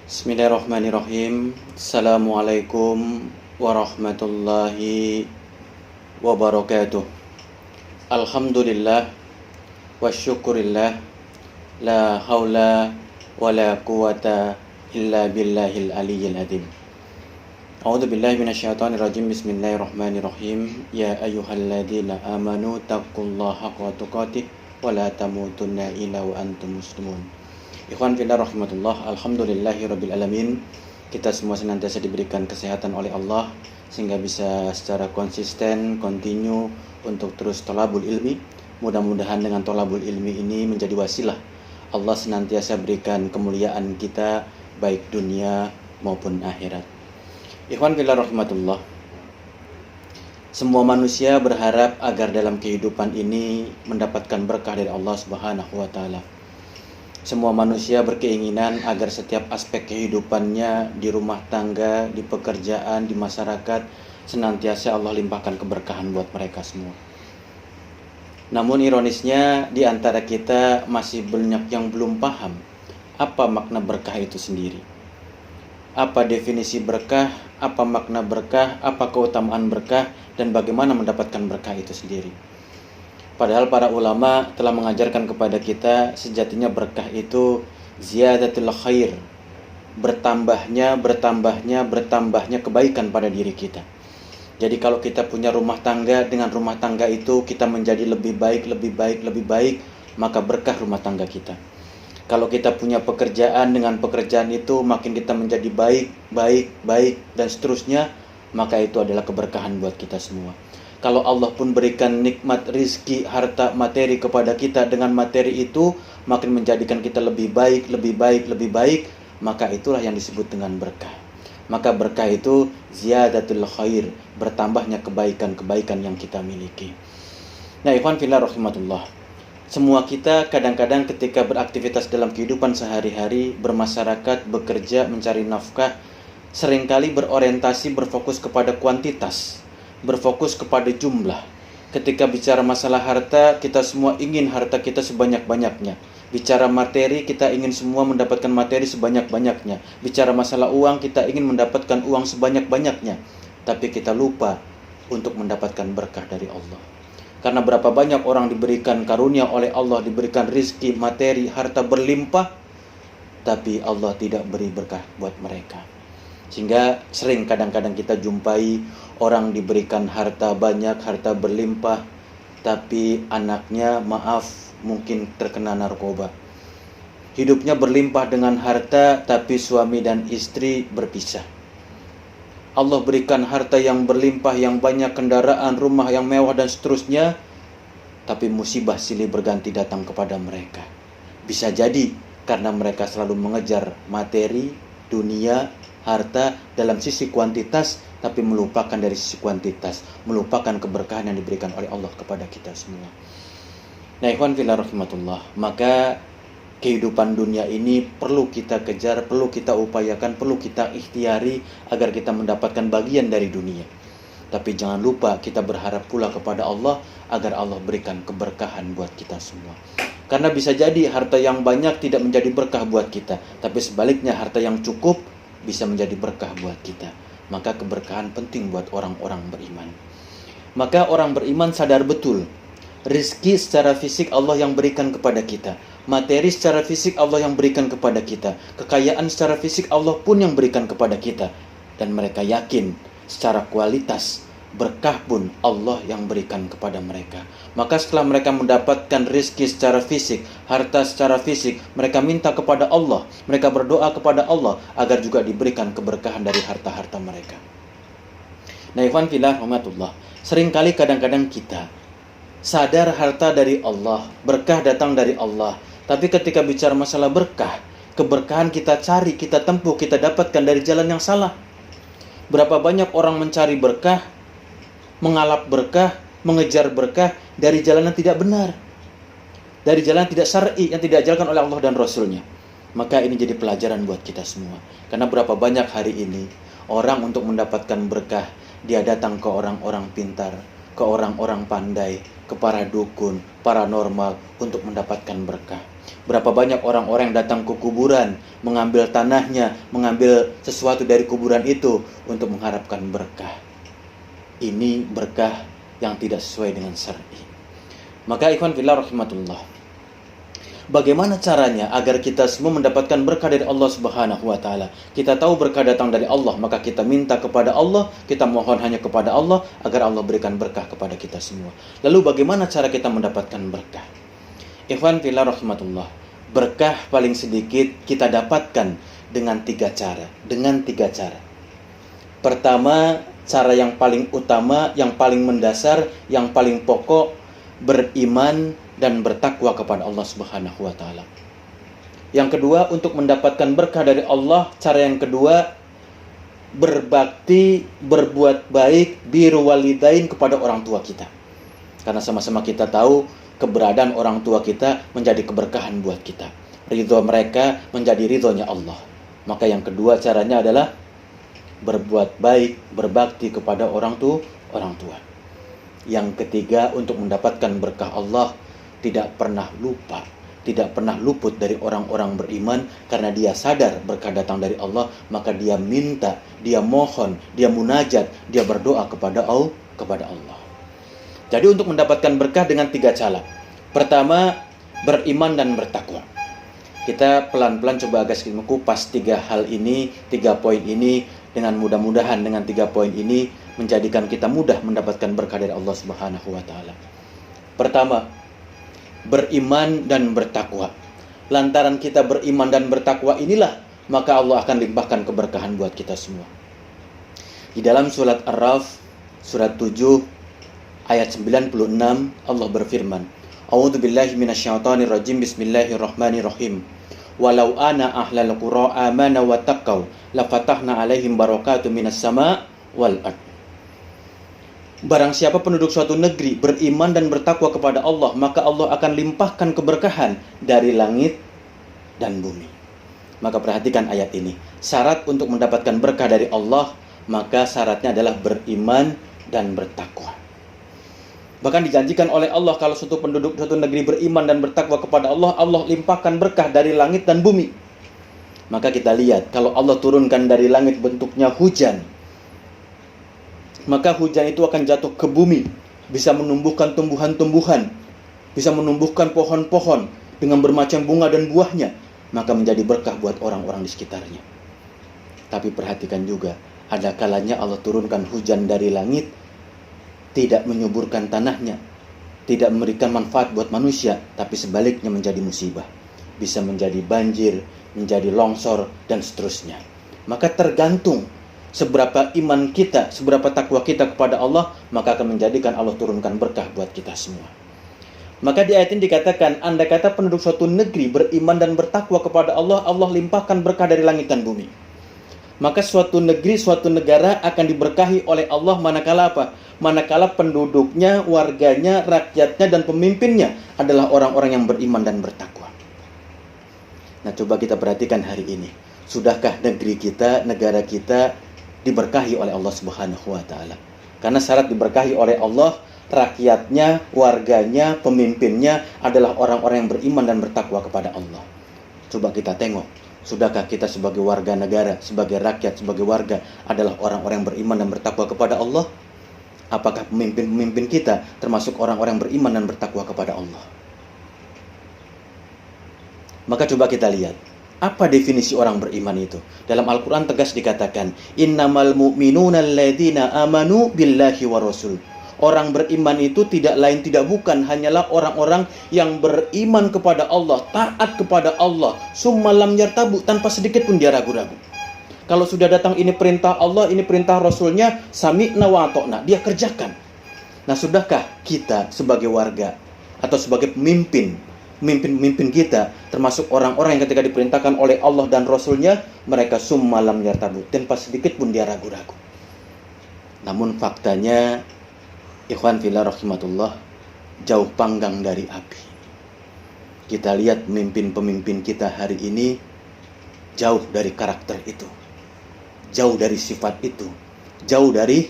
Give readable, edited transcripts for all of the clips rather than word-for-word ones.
Bismillahirrahmanirrahim. Assalamualaikum warahmatullahi wabarakatuh. Alhamdulillah wa syukurillah. La haula wa la quwata illa billahil aliyyil azim. A'udzu billahi minasyaitonir rajim. Bismillahirrahmanirrahim. Ya ayyuhalladzina amanu taqullaha haqqa tuqatih wa la tamutunna illa wa antum muslimun. Ikhwan fillah rahmatullah, alhamdulillahirabbil alamin. Kita semua senantiasa diberikan kesehatan oleh Allah sehingga bisa secara konsisten, kontinu untuk terus thalabul ilmi. Mudah-mudahan dengan thalabul ilmi ini menjadi wasilah Allah senantiasa berikan kemuliaan kita baik dunia maupun akhirat. Ikhwan fillah rahmatullah. Semua manusia berharap agar dalam kehidupan ini mendapatkan berkah dari Allah Subhanahu wa taala. Semua manusia berkeinginan agar setiap aspek kehidupannya di rumah tangga, di pekerjaan, di masyarakat senantiasa Allah limpahkan keberkahan buat mereka semua. Namun ironisnya di antara kita masih banyak yang belum paham apa makna berkah itu sendiri. Apa definisi berkah, apa makna berkah, apa keutamaan berkah, dan bagaimana mendapatkan berkah itu sendiri. Padahal para ulama telah mengajarkan kepada kita sejatinya berkah itu ziyadatul khair, bertambahnya kebaikan pada diri kita. Jadi kalau kita punya rumah tangga, dengan rumah tangga itu kita menjadi lebih baik, maka berkah rumah tangga kita. Kalau kita punya pekerjaan, dengan pekerjaan itu makin kita menjadi baik dan seterusnya, maka itu adalah keberkahan buat kita semua. Kalau Allah pun berikan nikmat rizki, harta, materi kepada kita, dengan materi itu makin menjadikan kita lebih baik, maka itulah yang disebut dengan berkah. Maka berkah itu ziyadatul khair, bertambahnya kebaikan yang kita miliki. Nah, ikhwan fillah rahmatullah. Semua kita kadang-kadang ketika beraktivitas dalam kehidupan sehari-hari, bermasyarakat, bekerja, mencari nafkah, seringkali berorientasi berfokus kepada kuantitas, berfokus kepada jumlah. Ketika bicara masalah harta, kita semua ingin harta kita sebanyak-banyaknya. Bicara materi, kita ingin semua mendapatkan materi sebanyak-banyaknya. Bicara masalah uang, kita ingin mendapatkan uang sebanyak-banyaknya. Tapi kita lupa untuk mendapatkan berkah dari Allah. Karena berapa banyak orang diberikan karunia oleh Allah, diberikan rizki, materi, harta berlimpah, tapi Allah tidak beri berkah buat mereka. Sehingga sering kadang-kadang kita jumpai orang diberikan harta banyak, harta berlimpah, tapi anaknya mungkin terkena narkoba. Hidupnya berlimpah dengan harta, tapi suami dan istri berpisah. Allah berikan harta yang berlimpah, yang banyak, kendaraan, rumah yang mewah dan seterusnya, tapi musibah silih berganti datang kepada mereka. Bisa jadi karena mereka selalu mengejar materi, dunia, harta dalam sisi kuantitas, tapi melupakan dari sisi kuantitas, melupakan keberkahan yang diberikan oleh Allah kepada kita semua. Nah, ikhwan fillah rahmatullah, maka kehidupan dunia ini perlu kita kejar, perlu kita upayakan, perlu kita ikhtiari agar kita mendapatkan bagian dari dunia. Tapi jangan lupa kita berharap pula kepada Allah agar Allah berikan keberkahan buat kita semua. Karena bisa jadi harta yang banyak tidak menjadi berkah buat kita, tapi sebaliknya harta yang cukup bisa menjadi berkah buat kita. Maka keberkahan penting buat orang-orang beriman. Maka orang beriman sadar betul, rizki secara fisik Allah yang berikan kepada kita, materi secara fisik Allah yang berikan kepada kita, kekayaan secara fisik Allah pun yang berikan kepada kita. Dan mereka yakin secara kualitas berkah pun Allah yang berikan kepada mereka. Maka setelah mereka mendapatkan rizki secara fisik, harta secara fisik, mereka minta kepada Allah, mereka berdoa kepada Allah agar juga diberikan keberkahan dari harta-harta mereka. Nah, ikhwan fillah rahmatullah, seringkali kadang-kadang kita sadar harta dari Allah, berkah datang dari Allah, tapi ketika bicara masalah berkah, keberkahan kita cari, kita tempuh, kita dapatkan dari jalan yang salah. Berapa banyak orang mencari berkah, mengalap berkah, mengejar berkah dari jalan yang tidak benar, dari jalan yang tidak syar'i, yang tidak diajarkan oleh Allah dan Rasulnya. Maka ini jadi pelajaran buat kita semua. Karena berapa banyak hari ini orang untuk mendapatkan berkah, dia datang ke orang-orang pintar, ke orang-orang pandai, ke para dukun, paranormal untuk mendapatkan berkah. Berapa banyak orang-orang yang datang ke kuburan, mengambil tanahnya, mengambil sesuatu dari kuburan itu untuk mengharapkan berkah. Ini berkah yang tidak sesuai dengan syar'i. Maka ikhwan fillah rahimatullah, bagaimana caranya agar kita semua mendapatkan berkah dari Allah Subhanahu wa taala? Kita tahu berkah datang dari Allah, maka kita minta kepada Allah, kita mohon hanya kepada Allah agar Allah berikan berkah kepada kita semua. Lalu bagaimana cara kita mendapatkan berkah? Ikhwan fillah rahimatullah, berkah paling sedikit kita dapatkan dengan tiga cara. Pertama, cara yang paling utama, yang paling mendasar, yang paling pokok, beriman dan bertakwa kepada Allah Subhanahu wa taala. Yang kedua, untuk mendapatkan berkah dari Allah, cara yang kedua, berbakti, berbuat baik, birrul walidain kepada orang tua kita. Karena sama-sama kita tahu keberadaan orang tua kita menjadi keberkahan buat kita. Ridho mereka menjadi ridhonya Allah. Maka yang kedua caranya adalah berbuat baik, berbakti kepada orang tua. Yang ketiga, untuk mendapatkan berkah Allah, tidak pernah lupa, tidak pernah luput dari orang-orang beriman, karena dia sadar berkah datang dari Allah, maka dia minta, dia mohon, dia munajat, dia berdoa kepada Allah. Jadi untuk mendapatkan berkah dengan tiga cara. Pertama, beriman dan bertakwa. Kita pelan-pelan coba agak sedikit kupas tiga hal ini, 3 poin ini, dengan mudah-mudahan dengan 3 poin ini menjadikan kita mudah mendapatkan berkah dari Allah Subhanahu wa taala. Pertama, beriman dan bertakwa. Lantaran kita beriman dan bertakwa inilah, maka Allah akan limpahkan keberkahan buat kita semua. Di dalam surat Ar-Ra'd, surat 7, ayat 96, Allah berfirman, A'udzu billahi minasyaitonir rajim, bismillahirrahmanirrahim. Walau ana ahlal qura amana wa taqaw la fatahna alaihim barakatun minas sama' wal ard. Barang siapa penduduk suatu negeri beriman dan bertakwa kepada Allah, maka Allah akan limpahkan keberkahan dari langit dan bumi. Maka perhatikan ayat ini. Syarat untuk mendapatkan berkah dari Allah, maka syaratnya adalah beriman dan bertakwa. Bahkan dijanjikan oleh Allah kalau suatu penduduk suatu negeri beriman dan bertakwa kepada Allah, Allah limpahkan berkah dari langit dan bumi. Maka kita lihat, kalau Allah turunkan dari langit bentuknya hujan, maka hujan itu akan jatuh ke bumi, bisa menumbuhkan tumbuhan-tumbuhan, bisa menumbuhkan pohon-pohon dengan bermacam bunga dan buahnya, maka menjadi berkah buat orang-orang di sekitarnya. Tapi perhatikan juga, ada kalanya Allah turunkan hujan dari langit, tidak menyuburkan tanahnya, tidak memberikan manfaat buat manusia, tapi sebaliknya menjadi musibah. Bisa menjadi banjir, menjadi longsor, dan seterusnya. Maka tergantung seberapa iman kita, seberapa takwa kita kepada Allah, maka akan menjadikan Allah turunkan berkah buat kita semua. Maka di ayat ini dikatakan, andai kata penduduk suatu negeri beriman dan bertakwa kepada Allah, Allah limpahkan berkah dari langit dan bumi. Maka suatu negeri, suatu negara akan diberkahi oleh Allah manakala apa? Manakala penduduknya, warganya, rakyatnya, dan pemimpinnya adalah orang-orang yang beriman dan bertakwa. Nah, coba kita perhatikan hari ini. Sudahkah negeri kita, negara kita diberkahi oleh Allah Subhanahu wa taala? Karena syarat diberkahi oleh Allah, rakyatnya, warganya, pemimpinnya adalah orang-orang yang beriman dan bertakwa kepada Allah. Coba kita tengok, sudahkah kita sebagai warga negara, sebagai rakyat, sebagai warga adalah orang-orang yang beriman dan bertakwa kepada Allah? Apakah pemimpin-pemimpin kita termasuk orang-orang yang beriman dan bertakwa kepada Allah? Maka coba kita lihat, apa definisi orang beriman itu? Dalam Al-Quran tegas dikatakan, Innamal mu'minuna alladzina amanu billahi wa rasul. Orang beriman itu tidak lain tidak bukan hanyalah orang-orang yang beriman kepada Allah, taat kepada Allah, summa lam yartabu, tanpa sedikit pun dia ragu-ragu. Kalau sudah datang ini perintah Allah, ini perintah Rasulnya, sami'na wa ata'na, dia kerjakan. Nah, sudahkah kita sebagai warga atau sebagai pemimpin kita, termasuk orang-orang yang ketika diperintahkan oleh Allah dan Rasulnya, mereka summa lam yartabu, tanpa sedikit pun dia ragu-ragu. Namun faktanya, ikhwan fillah rahimatullah, jauh panggang dari api. Kita lihat pemimpin-pemimpin kita hari ini jauh dari karakter itu, jauh dari sifat itu, jauh dari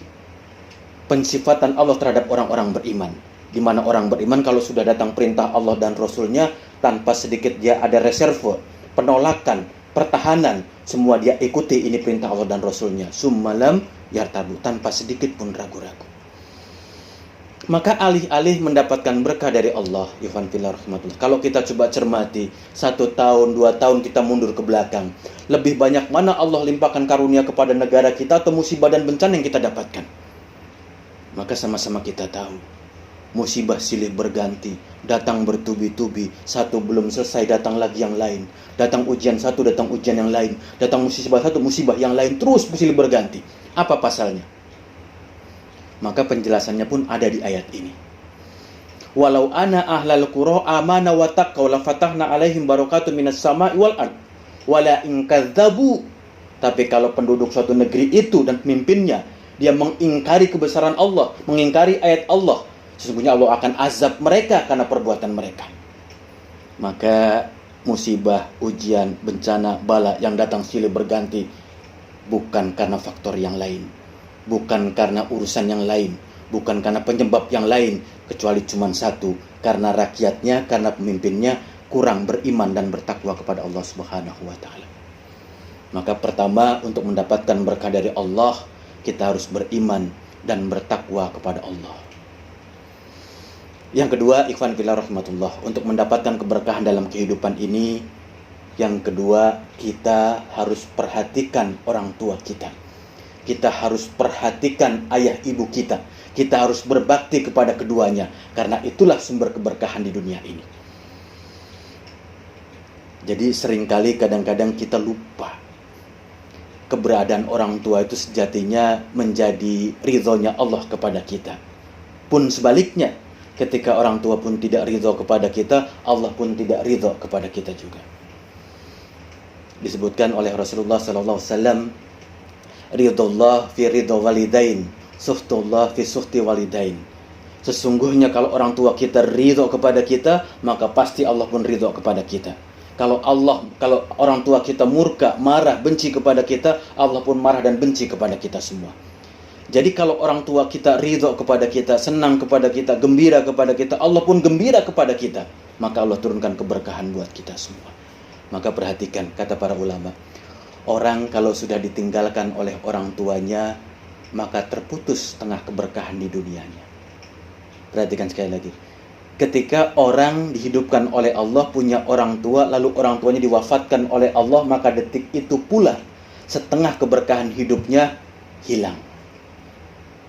Pensifatan Allah terhadap orang-orang beriman, di mana orang beriman kalau sudah datang perintah Allah dan Rasulnya, tanpa sedikit dia ada reserve, penolakan, pertahanan, semua dia ikuti ini perintah Allah dan Rasulnya. Summalam yartabu, tanpa sedikit pun ragu-ragu. Maka alih-alih mendapatkan berkah dari Allah, Ikhwan fillah rahmatullah, kalau kita coba cermati, 1 tahun, 2 tahun kita mundur ke belakang, lebih banyak mana Allah limpahkan karunia kepada negara kita atau musibah dan bencana yang kita dapatkan? Maka sama-sama kita tahu, musibah silih berganti, datang bertubi-tubi, satu belum selesai datang lagi yang lain, datang ujian satu, datang ujian yang lain, datang musibah satu, musibah yang lain, terus silih berganti. Apa pasalnya? Maka penjelasannya pun ada di ayat ini. Walau ana ahlal qura amana wa taqaw la fatahna alaihim barakatun minas sama'i wal ard wala in kadzabu. Tapi kalau penduduk suatu negeri itu dan pemimpinnya dia mengingkari kebesaran Allah, mengingkari ayat Allah, sesungguhnya Allah akan azab mereka karena perbuatan mereka. Maka musibah, ujian, bencana, bala yang datang silih berganti bukan karena faktor yang lain, bukan karena urusan yang lain, bukan karena penyebab yang lain, kecuali cuma satu, karena rakyatnya, karena pemimpinnya kurang beriman dan bertakwa kepada Allah Subhanahu wa taala. Maka pertama, untuk mendapatkan berkah dari Allah, kita harus beriman dan bertakwa kepada Allah. Yang kedua, ikhwan fillah rahmatullah, untuk mendapatkan keberkahan dalam kehidupan ini, yang kedua, kita harus perhatikan orang tua kita. Kita harus perhatikan ayah ibu kita. Kita harus berbakti kepada keduanya, karena itulah sumber keberkahan di dunia ini. Jadi seringkali kadang-kadang kita lupa keberadaan orang tua itu sejatinya menjadi ridhonya Allah kepada kita. Pun sebaliknya, ketika orang tua pun tidak ridho kepada kita, Allah pun tidak ridho kepada kita juga. Disebutkan oleh Rasulullah SAW, ridhollah fi ridho walidain, suhtullah fi suhti walidain. Sesungguhnya kalau orang tua kita ridho kepada kita, maka pasti Allah pun ridho kepada kita. Kalau orang tua kita murka, marah, benci kepada kita, Allah pun marah dan benci kepada kita semua. Jadi kalau orang tua kita ridho kepada kita, senang kepada kita, gembira kepada kita, Allah pun gembira kepada kita, maka Allah turunkan keberkahan buat kita semua. Maka perhatikan kata para ulama, orang kalau sudah ditinggalkan oleh orang tuanya, maka terputus setengah keberkahan di dunianya. Perhatikan sekali lagi. Ketika orang dihidupkan oleh Allah, punya orang tua, lalu orang tuanya diwafatkan oleh Allah, maka detik itu pula setengah keberkahan hidupnya hilang.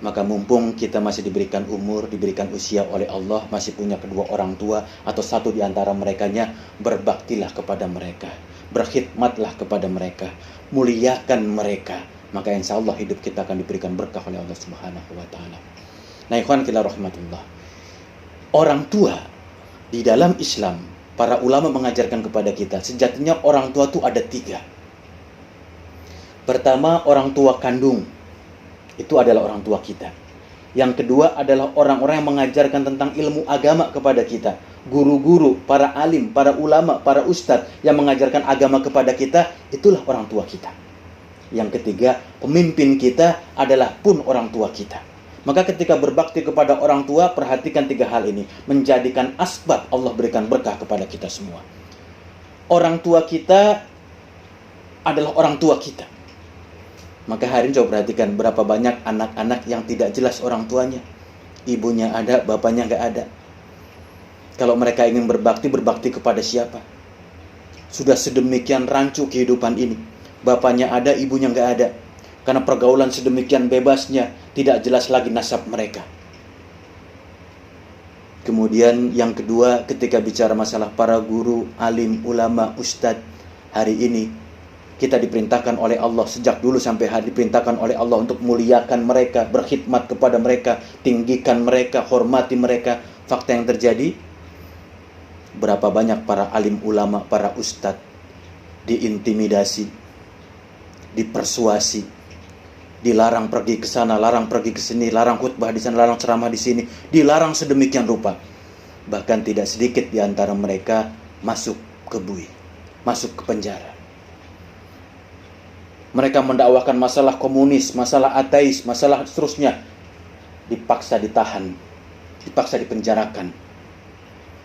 Maka mumpung kita masih diberikan umur, diberikan usia oleh Allah, masih punya kedua orang tua atau satu di antara merekanya, berbaktilah kepada mereka, berkhidmatlah kepada mereka, muliakan mereka. Maka insya Allah hidup kita akan diberikan berkah oleh Allah Subhanahu wa ta'ala. Nah ikhwan fillah rahmatullah, orang tua di dalam Islam, para ulama mengajarkan kepada kita, sejatinya orang tua itu ada 3. Pertama, orang tua kandung. Itu adalah orang tua kita. Yang kedua adalah orang-orang yang mengajarkan tentang ilmu agama kepada kita. Guru-guru, para alim, para ulama, para ustadz yang mengajarkan agama kepada kita, itulah orang tua kita. Yang ketiga, pemimpin kita adalah pun orang tua kita. Maka ketika berbakti kepada orang tua, perhatikan 3 hal ini, menjadikan asbab Allah berikan berkah kepada kita semua. Orang tua kita adalah orang tua kita. Maka hari ini coba perhatikan berapa banyak anak-anak yang tidak jelas orang tuanya. Ibunya ada, bapaknya nggak ada. Kalau mereka ingin berbakti, berbakti kepada siapa? Sudah sedemikian rancu kehidupan ini. Bapaknya ada, ibunya nggak ada. Karena pergaulan sedemikian bebasnya, tidak jelas lagi nasab mereka. Kemudian yang kedua, ketika bicara masalah para guru, alim, ulama, ustadz, hari ini kita diperintahkan oleh Allah, sejak dulu sampai hari diperintahkan oleh Allah untuk muliakan mereka, berkhidmat kepada mereka, tinggikan mereka, hormati mereka. Fakta yang terjadi, berapa banyak para alim ulama, para ustadz diintimidasi, dipersuasi, dilarang pergi ke sana, larang pergi ke sini, larang khutbah di sana, larang ceramah di sini, dilarang sedemikian rupa. Bahkan tidak sedikit di antara mereka masuk ke bui, masuk ke penjara. Mereka mendakwahkan masalah komunis, masalah ateis, masalah seterusnya. dipaksa ditahan, dipaksa dipenjarakan.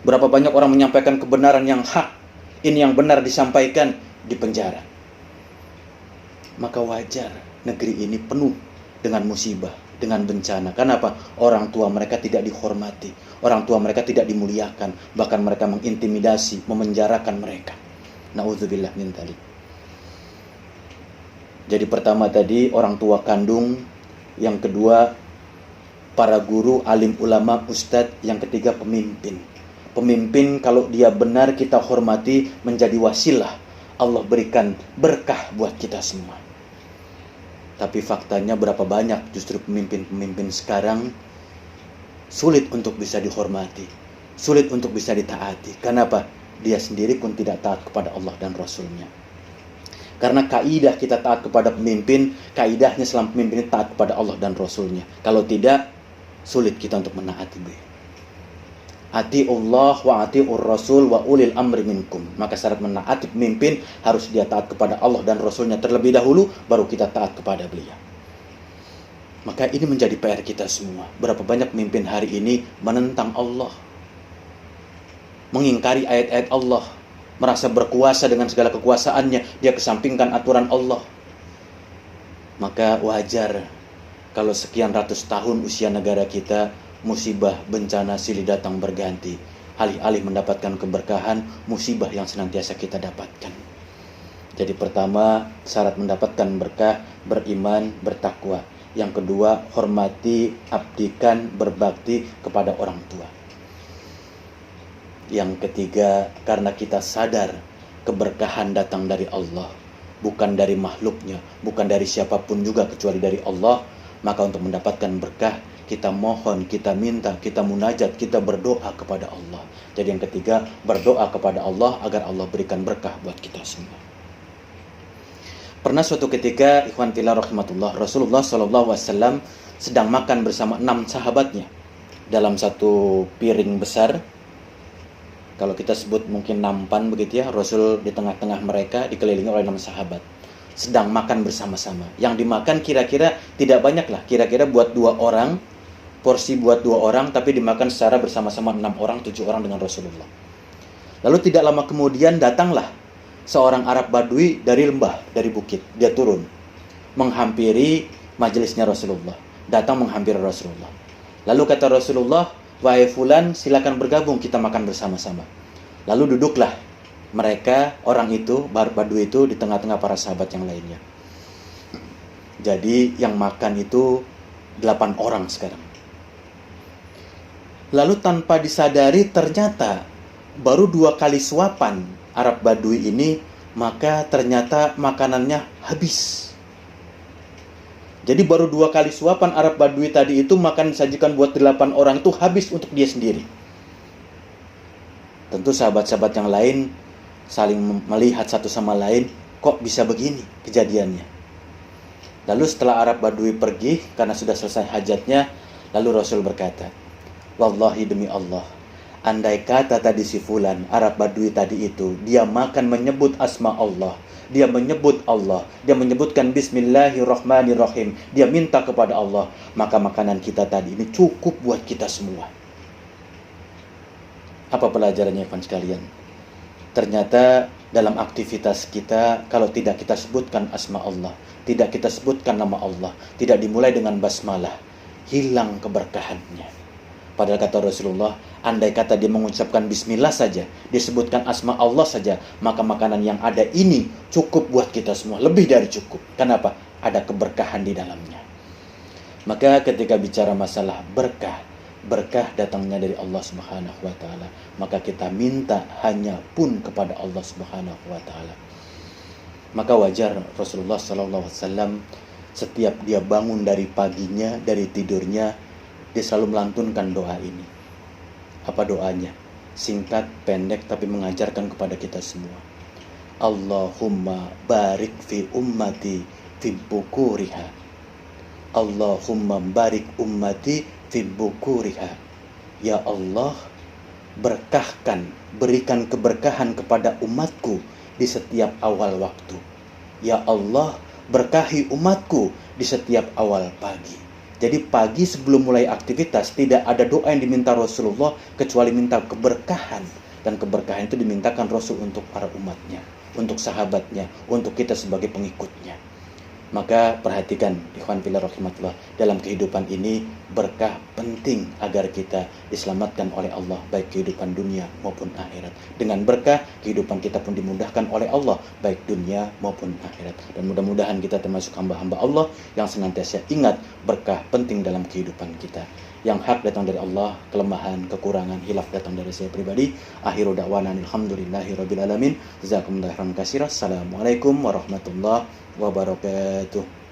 Berapa banyak orang menyampaikan kebenaran yang hak, ini yang benar disampaikan, dipenjara. Maka wajar negeri ini penuh dengan musibah, dengan bencana. Kenapa? Orang tua mereka tidak dihormati, orang tua mereka tidak dimuliakan, bahkan mereka mengintimidasi, memenjarakan mereka. Na'udzubillah min dzalik. Jadi pertama tadi orang tua kandung, yang kedua para guru, alim ulama, ustadz, yang ketiga pemimpin. Pemimpin kalau dia benar kita hormati, menjadi wasilah Allah berikan berkah buat kita semua. Tapi faktanya berapa banyak justru pemimpin-pemimpin sekarang sulit untuk bisa dihormati, sulit untuk bisa ditaati. Kenapa? Dia sendiri pun tidak taat kepada Allah dan Rasulnya. Karena kaidah kita taat kepada pemimpin, kaidahnya selama pemimpin taat kepada Allah dan Rasulnya. Kalau tidak, sulit kita untuk menaati beliau. Ati'ullah wa ati'ur rasul wa ulil amri minkum. Maka syarat menaati pemimpin harus dia taat kepada Allah dan Rasulnya terlebih dahulu, baru kita taat kepada beliau. Maka ini menjadi PR kita semua. Berapa banyak pemimpin hari ini menentang Allah, mengingkari ayat-ayat Allah, merasa berkuasa dengan segala kekuasaannya, dia kesampingkan aturan Allah. Maka wajar kalau sekian ratus tahun usia negara kita, musibah, bencana silih datang berganti. Alih-alih mendapatkan keberkahan, musibah yang senantiasa kita dapatkan. Jadi pertama, syarat mendapatkan berkah, beriman, bertakwa. Yang kedua, hormati, abdikan, berbakti kepada orang tua. Yang ketiga, karena kita sadar keberkahan datang dari Allah, bukan dari makhluknya, bukan dari siapapun juga kecuali dari Allah. Maka untuk mendapatkan berkah, kita mohon, kita minta, kita munajat, kita berdoa kepada Allah. Jadi yang ketiga, berdoa kepada Allah agar Allah berikan berkah buat kita semua. Pernah suatu ketika, ikhwan fillah rahmatullah, Rasulullah SAW sedang makan bersama 6 sahabatnya dalam satu piring besar. Kalau kita sebut mungkin nampan begitu ya, Rasul di tengah-tengah mereka dikelilingi oleh 6 sahabat. Sedang makan bersama-sama. Yang dimakan kira-kira tidak banyak lah, kira-kira buat 2 orang, porsi buat 2 orang, tapi dimakan secara bersama-sama 6 orang, 7 orang dengan Rasulullah. Lalu tidak lama kemudian datanglah seorang Arab Badui dari lembah, dari bukit. Dia turun, menghampiri majelisnya Rasulullah. Datang menghampiri Rasulullah. Lalu kata Rasulullah, "Wahai fulan, silakan bergabung, kita makan bersama-sama." Lalu duduklah mereka, orang itu, Badui itu, di tengah-tengah para sahabat yang lainnya. Jadi yang makan itu 8 orang sekarang. Lalu tanpa disadari ternyata baru 2 kali suapan Arab Badui ini, maka ternyata makanannya habis. Jadi baru 2 kali suapan Arab Badui tadi itu, makan disajikan buat 8 orang itu habis untuk dia sendiri. Tentu sahabat-sahabat yang lain saling melihat satu sama lain, kok bisa begini kejadiannya. Lalu setelah Arab Badui pergi karena sudah selesai hajatnya, lalu Rasul berkata, "Wallahi demi Allah, andai kata tadi si fulan, Arab Badui tadi itu, dia makan menyebut asma Allah, dia menyebut Allah, dia menyebutkan Bismillahirrahmanirrahim, dia minta kepada Allah, maka makanan kita tadi ini cukup buat kita semua." Apa pelajarannya, Evan sekalian? Ternyata dalam aktivitas kita, kalau tidak kita sebutkan asma Allah, tidak kita sebutkan nama Allah, tidak dimulai dengan basmalah, hilang keberkahannya. Padahal kata Rasulullah, andai kata dia mengucapkan bismillah saja, disebutkan asma Allah saja, maka makanan yang ada ini cukup buat kita semua, lebih dari cukup. Kenapa? Ada keberkahan di dalamnya. Maka ketika bicara masalah berkah datangnya dari Allah Subhanahu wa taala, maka kita minta hanya pun kepada Allah Subhanahu wa taala. Maka wajar Rasulullah sallallahu alaihi wasallam setiap dia bangun dari paginya, dari tidurnya, dia selalu melantunkan doa ini. Apa doanya? Singkat, pendek, tapi mengajarkan kepada kita semua. Allahumma barik fi ummati fi bukuriha. Allahumma barik ummati fi bukuriha. Ya Allah, berkahkan, berikan keberkahan kepada umatku di setiap awal waktu. Ya Allah, berkahi umatku di setiap awal pagi. Jadi pagi sebelum mulai aktivitas tidak ada doa yang diminta Rasulullah kecuali minta keberkahan. Dan keberkahan itu dimintakan Rasul untuk para umatnya, untuk sahabatnya, untuk kita sebagai pengikutnya. Maka perhatikan ikhwan fillah rahimatullah, dalam kehidupan ini berkah penting agar kita diselamatkan oleh Allah, baik kehidupan dunia maupun akhirat. Dengan berkah kehidupan kita pun dimudahkan oleh Allah, baik dunia maupun akhirat. Dan mudah-mudahan kita termasuk hamba-hamba Allah yang senantiasa ingat berkah penting dalam kehidupan kita. Yang hak datang dari Allah, kelemahan, kekurangan, hilaf datang dari saya pribadi. Akhiru da'wana alhamdulillahirabbil alamin. Jazakumullahu khairan katsiran. Assalamualaikum warahmatullahi wabarakatuh.